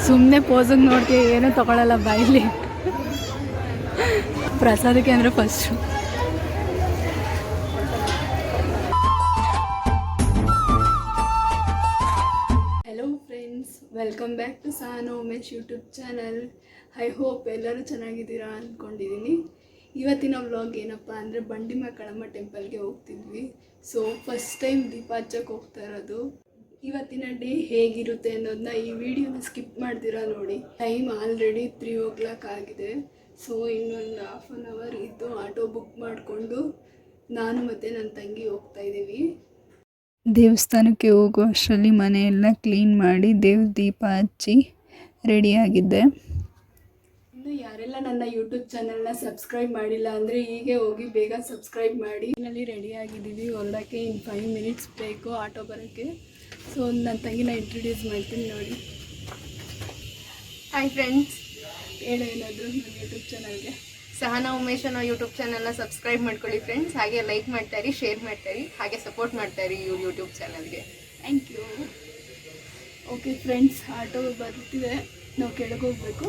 ಸುಮ್ಮನೆ ಪೋಸಿಗೆ ನೋಡ್ತೀವಿ, ಏನೂ ತೊಗೊಳಲ್ಲ ಬಾಯಿಲಿ. ಪ್ರಸಾದಕ್ಕೆ ಅಂದರೆ first. Hello friends, welcome back to Sahana Umesh YouTube channel. I hope ಎಲ್ಲರೂ ಚೆನ್ನಾಗಿದ್ದೀರಾ ಅಂದ್ಕೊಂಡಿದ್ದೀನಿ. ಇವತ್ತಿನ ವ್ಲಾಗ್ ಏನಪ್ಪ ಅಂದರೆ ಬಂಡಿ ಮಕ್ಕಳಮ್ಮ ಟೆಂಪಲ್ಗೆ ಹೋಗ್ತಿದ್ವಿ. ಸೊ ಫಸ್ಟ್ ಟೈಮ್ ದೀಪ ಹಚ್ಚಕ್ಕೆ ಹೋಗ್ತಾ ಇರೋದು. ಇವತ್ತಿನ ಡೇ ಹೇಗಿರುತ್ತೆ ಅನ್ನೋದನ್ನ ಈ ವಿಡಿಯೋನ ಸ್ಕಿಪ್ ಮಾಡ್ತೀರಾ ನೋಡಿ. ಟೈಮ್ ಆಲ್ರೆಡಿ 3 o'clock ಆಗಿದೆ. ಸೊ ಇನ್ನೊಂದು ½ an hour ಇದ್ದು ಆಟೋ ಬುಕ್ ಮಾಡಿಕೊಂಡು ನಾನು ಮತ್ತು ನನ್ನ ತಂಗಿ ಹೋಗ್ತಾ ಇದ್ದೀವಿ. ದೇವಸ್ಥಾನಕ್ಕೆ ಹೋಗೋ ಅಷ್ಟರಲ್ಲಿ ಮನೆಯೆಲ್ಲ ಕ್ಲೀನ್ ಮಾಡಿ ದೇವ್ರ ದೀಪ ಹಚ್ಚಿ ರೆಡಿಯಾಗಿದ್ದೆ. ಇನ್ನು ಯಾರೆಲ್ಲ ನನ್ನ ಯೂಟ್ಯೂಬ್ ಚಾನಲ್ನ ಸಬ್ಸ್ಕ್ರೈಬ್ ಮಾಡಿಲ್ಲ ಅಂದರೆ ಹೀಗೆ ಹೋಗಿ ಬೇಗ ಸಬ್ಸ್ಕ್ರೈಬ್ ಮಾಡಿ. ಇಲ್ಲಿ ರೆಡಿಯಾಗಿದ್ದೀವಿ. ಹೊರಡೋಕ್ಕೆ ಇನ್ನು 5 minutes ಬೇಕು ಆಟೋ ಬರೋಕ್ಕೆ. ಸೊ ನನ್ನ ತಂಗಿನ ಇಂಟ್ರೊಡ್ಯೂಸ್ ಮಾಡ್ತೀನಿ ನೋಡಿ. ಹಾಯ್ ಫ್ರೆಂಡ್ಸ್, ಹೇಳು ಏನಾದರೂ ನನ್ನ ಯೂಟ್ಯೂಬ್ ಚಾನಲ್ಗೆ. ಸಹನಾ ಉಮೇಶ್ ಅನ್ನೋ ಯೂಟ್ಯೂಬ್ ಚಾನಲ್ನ ಸಬ್ಸ್ಕ್ರೈಬ್ ಮಾಡ್ಕೊಳ್ಳಿ ಫ್ರೆಂಡ್ಸ್. ಹಾಗೆ ಲೈಕ್ ಮಾಡ್ತಾಯಿರಿ, ಶೇರ್ ಮಾಡ್ತಾಯಿರಿ, ಹಾಗೆ ಸಪೋರ್ಟ್ ಮಾಡ್ತಾಯಿರಿ ಇವ್ರ ಯೂಟ್ಯೂಬ್ ಚಾನಲ್ಗೆ. Thank you. Okay friends, auto ಬರ್ತಿದೆ, ನಾವು ಕೆಳಗೆ ಹೋಗಬೇಕು.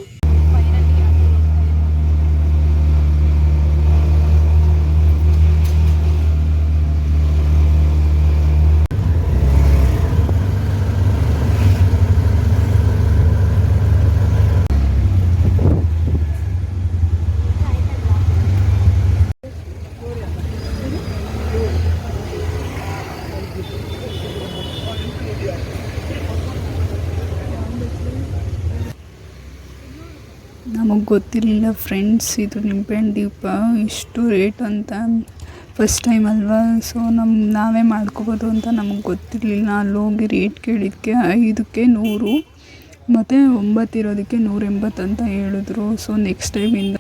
ನಮಗೆ ಗೊತ್ತಿರಲಿಲ್ಲ ಫ್ರೆಂಡ್ಸ್, ಇದು ನಿಂಬೆಹಣ್ಣು ದೀಪ ಇಷ್ಟು ರೇಟ್ ಅಂತ. ಫಸ್ಟ್ ಟೈಮ್ ಅಲ್ವಾ, ಸೊ ನಾವೇ ಮಾಡ್ಕೋಬೋದು ಅಂತ ನಮಗೆ ಗೊತ್ತಿರಲಿಲ್ಲ. ಅಲ್ಲಿ ಹೋಗಿ ರೇಟ್ ಕೇಳಿದ್ದಕ್ಕೆ 5ಕ್ಕೆ 100 ಮತ್ತು 9 ಇರೋದಕ್ಕೆ 180 ಅಂತ ಹೇಳಿದ್ರು. ಸೊ ನೆಕ್ಸ್ಟ್ ಟೈಮಿಂದ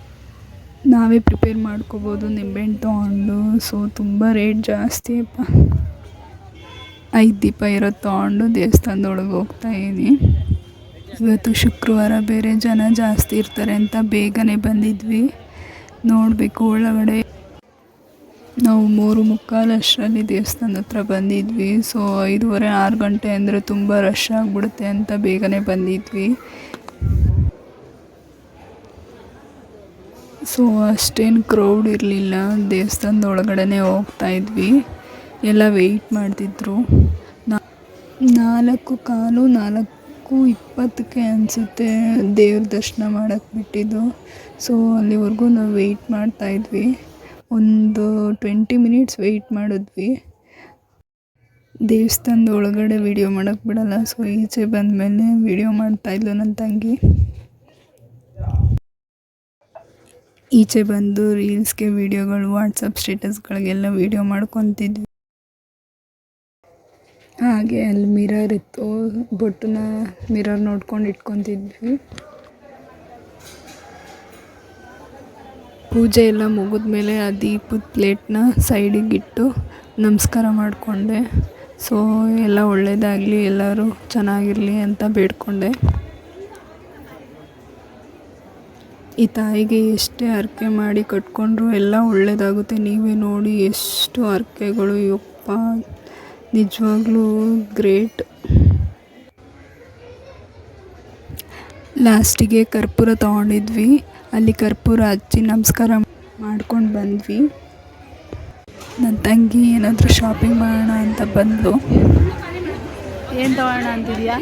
ನಾವೇ ಪ್ರಿಪೇರ್ ಮಾಡ್ಕೋಬೋದು ನಿಂಬೆಹಣ್ಣು ತೊಗೊಂಡು. ಸೊ ತುಂಬ ರೇಟ್ ಜಾಸ್ತಿ ಅಪ್ಪ. 5 ದೀಪ ಇರೋದು ತೊಗೊಂಡು ದೇವಸ್ಥಾನದೊಳಗೆ ಹೋಗ್ತಾಯಿದ್ದೀನಿ. ಇವತ್ತು ಶುಕ್ರವಾರ ಬೇರೆ ಜನ ಜಾಸ್ತಿ ಇರ್ತಾರೆ ಅಂತ ಬೇಗನೆ ಬಂದಿದ್ವಿ. ನೋಡಬೇಕು ಒಳಗಡೆ. ನಾವು 3:45 ಅಷ್ಟರಲ್ಲಿ ದೇವಸ್ಥಾನದ ಹತ್ರ ಬಂದಿದ್ವಿ. ಸೊ 5:30 6 ಗಂಟೆ ಅಂದರೆ ತುಂಬ ರಶ್ ಆಗಿಬಿಡುತ್ತೆ ಅಂತ ಬೇಗನೆ ಬಂದಿದ್ವಿ. ಸೊ ಅಷ್ಟೇನು ಕ್ರೌಡ್ ಇರಲಿಲ್ಲ. ದೇವಸ್ಥಾನದ ಒಳಗಡೆ ಹೋಗ್ತಾಯಿದ್ವಿ. ಎಲ್ಲ ವೆಯ್ಟ್ ಮಾಡ್ತಿದ್ರು. 4:15 4:20 ಅನಿಸುತ್ತೆ ದೇವ್ರ ದರ್ಶನ ಮಾಡೋಕ್ಕೆ ಬಿಟ್ಟಿದ್ದು. ಸೊ ಅಲ್ಲಿವರೆಗೂ ನಾವು ವೆಯ್ಟ್ ಮಾಡ್ತಾಯಿದ್ವಿ. ಒಂದು 20 minutes ವೆಯ್ಟ್ ಮಾಡಿದ್ವಿ. ದೇವಸ್ಥಾನದ ಒಳಗಡೆ ವಿಡಿಯೋ ಮಾಡೋಕ್ಕೆ ಬಿಡಲ್ಲ. ಸೊ ಈಚೆ ಬಂದಮೇಲೆ ವಿಡಿಯೋ ಮಾಡ್ತಾಯಿದ್ಲು ನನ್ನ ತಂಗಿ. ಈಚೆ ಬಂದು ರೀಲ್ಸ್ಗೆ ವಿಡಿಯೋಗಳು, ವಾಟ್ಸಪ್ ಸ್ಟೇಟಸ್ಗಳಿಗೆಲ್ಲ ವಿಡಿಯೋ ಮಾಡ್ಕೊತಿದ್ವಿ. ಹಾಗೆ ಅಲ್ಲಿ ಮಿರರ್ ಇತ್ತು, ಬೊಟ್ಟನ್ನ ಮಿರರ್ ನೋಡ್ಕೊಂಡು ಇಟ್ಕೊತಿದ್ವಿ. ಪೂಜೆ ಎಲ್ಲ ಮುಗಿದ್ಮೇಲೆ ಆ ದೀಪದ ಪ್ಲೇಟ್ನ ಸೈಡಿಗಿಟ್ಟು ನಮಸ್ಕಾರ ಮಾಡಿಕೊಂಡೆ. ಸೊ ಎಲ್ಲ ಒಳ್ಳೆಯದಾಗಲಿ, ಎಲ್ಲರೂ ಚೆನ್ನಾಗಿರಲಿ ಅಂತ ಬೇಡ್ಕೊಂಡೆ. ಈ ತಾಯಿಗೆ ಎಷ್ಟೇ ಹರಕೆ ಮಾಡಿ ಕಟ್ಕೊಂಡ್ರು ಎಲ್ಲ ಒಳ್ಳೆಯದಾಗುತ್ತೆ. ನೀವೇ ನೋಡಿ ಎಷ್ಟು ಹರಕೆಗಳು. ಯಪ್ಪ, ನಿಜವಾಗ್ಲೂ ಗ್ರೇಟ್. ಲಾಸ್ಟಿಗೆ ಕರ್ಪೂರ ತೊಗೊಂಡಿದ್ವಿ. ಅಲ್ಲಿ ಕರ್ಪೂರ ಹಚ್ಚಿ ನಮಸ್ಕಾರ ಮಾಡ್ಕೊಂಡು ಬಂದ್ವಿ. ನನ್ನ ತಂಗಿ ಏನಾದರೂ ಶಾಪಿಂಗ್ ಮಾಡೋಣ ಅಂತ ಬಂದಳು. ಏನು ತೊಗೊಳ್ಳೋಣ ಅಂತಿದ್ಯಾ?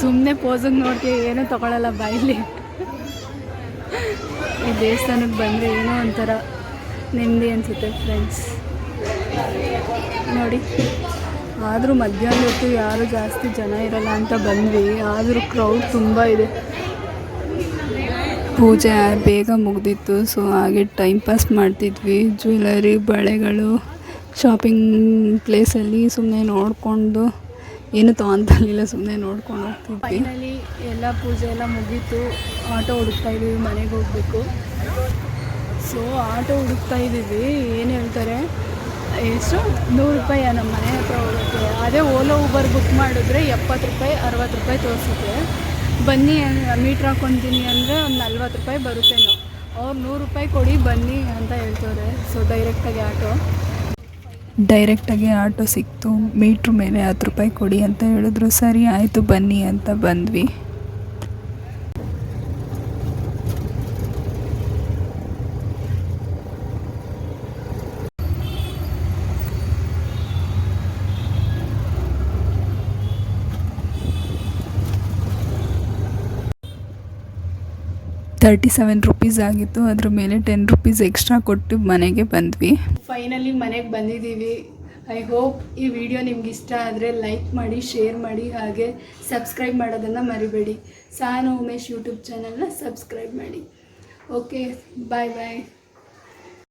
ಸುಮ್ಮನೆ ಪೋಸಿಗೆ ನೋಡ್ತೀವಿ, ಏನೂ ತೊಗೊಳಲ್ಲ ಬಾಯಿಲಿ. ಈ ದೇವಸ್ಥಾನಕ್ಕೆ ಬಂದರೆ ಏನೋ ಒಂಥರ ನೆಮ್ಮದಿ ಅನಿಸುತ್ತೆ ಫ್ರೆಂಡ್ಸ್. ನೋಡಿ, ಆದರೂ ಮಧ್ಯಾಹ್ನ ಹೊತ್ತು ಯಾರೂ ಜಾಸ್ತಿ ಜನ ಇರಲ್ಲ ಅಂತ ಬಂದ್ವಿ. ಆದರೂ ಕ್ರೌಡ್ ತುಂಬ ಇದೆ. ಪೂಜೆ ಬೇಗ ಮುಗ್ದಿತ್ತು. ಸೊ ಹಾಗೆ ಟೈಮ್ ಪಾಸ್ ಮಾಡ್ತಿದ್ವಿ. ಜ್ಯುವೆಲರಿ, ಬಳೆಗಳು, ಶಾಪಿಂಗ್ ಪ್ಲೇಸಲ್ಲಿ ಸುಮ್ಮನೆ ನೋಡಿಕೊಂಡು ಏನು ತೊಗೊತಿರ್ಲಿಲ್ಲ, ಸುಮ್ಮನೆ ನೋಡ್ಕೊಂಡು ಹೋಗ್ತಿದ್ವಿ. ಫೈನಲಿ ಎಲ್ಲ ಪೂಜೆ ಎಲ್ಲ ಮುಗೀತು. ಆಟೋ ಹುಡುಕ್ತಾಯಿದ್ದೀವಿ, ಮನೆಗೆ ಹೋಗಬೇಕು. ಸೊ ಆಟೋ ಹುಡುಕ್ತಾ ಇದ್ದೀವಿ. ಏನು ಹೇಳ್ತಾರೆ, ಎಷ್ಟು 100 ರೂಪಾಯಿ ನಮ್ಮ ಮನೆ ಹತ್ರ ಹೋಗೋಕ್ಕೆ. ಅದೇ ಓಲೋ ಊಬರ್ ಬುಕ್ ಮಾಡಿದ್ರೆ 70 ರೂಪಾಯಿ 60 ರೂಪಾಯಿ ತೋರಿಸುತ್ತೆ. ಬನ್ನಿ ಮೀಟ್ರ್ ಹಾಕ್ಕೊತೀನಿ ಅಂದರೆ ಒಂದು 40 ರೂಪಾಯಿ ಬರುತ್ತೇನೋ. ಅವ್ರು 100 ರೂಪಾಯಿ ಕೊಡಿ ಬನ್ನಿ ಅಂತ ಹೇಳ್ತಾರೆ. ಸೊ ಡೈರೆಕ್ಟಾಗಿ ಆಟೋ ಡೈರೆಕ್ಟಾಗಿ ಆಟೋ ಸಿಕ್ತು. ಮೀಟ್ರ್ ಮೇಲೆ 10 ರೂಪಾಯಿ ಕೊಡಿ ಅಂತ ಹೇಳಿದ್ರು. ಸರಿ ಆಯಿತು ಬನ್ನಿ ಅಂತ ಬಂದ್ವಿ. ₹37 ಆಗಿತ್ತು. ಅದ್ರ ಮೇಲೆ ₹10 ಎಕ್ಸ್ಟ್ರಾ ಕೊಟ್ಟು ಮನೆಗೆ ಬಂದ್ವಿ. ಫೈನಲಿ ಮನೆಗೆ ಬಂದಿದ್ದೀವಿ. ಐ ಹೋಪ್ ಈ ವಿಡಿಯೋ ನಿಮ್ಗೆ ಇಷ್ಟ ಆದರೆ ಲೈಕ್ ಮಾಡಿ, ಶೇರ್ ಮಾಡಿ, ಹಾಗೆ ಸಬ್ಸ್ಕ್ರೈಬ್ ಮಾಡೋದನ್ನು ಮರಿಬೇಡಿ. ಸಾನು ಉಮೇಶ್ ಯೂಟ್ಯೂಬ್ ಚಾನಲ್ನ ಸಬ್ಸ್ಕ್ರೈಬ್ ಮಾಡಿ. ಓಕೆ, ಬಾಯ್ ಬಾಯ್.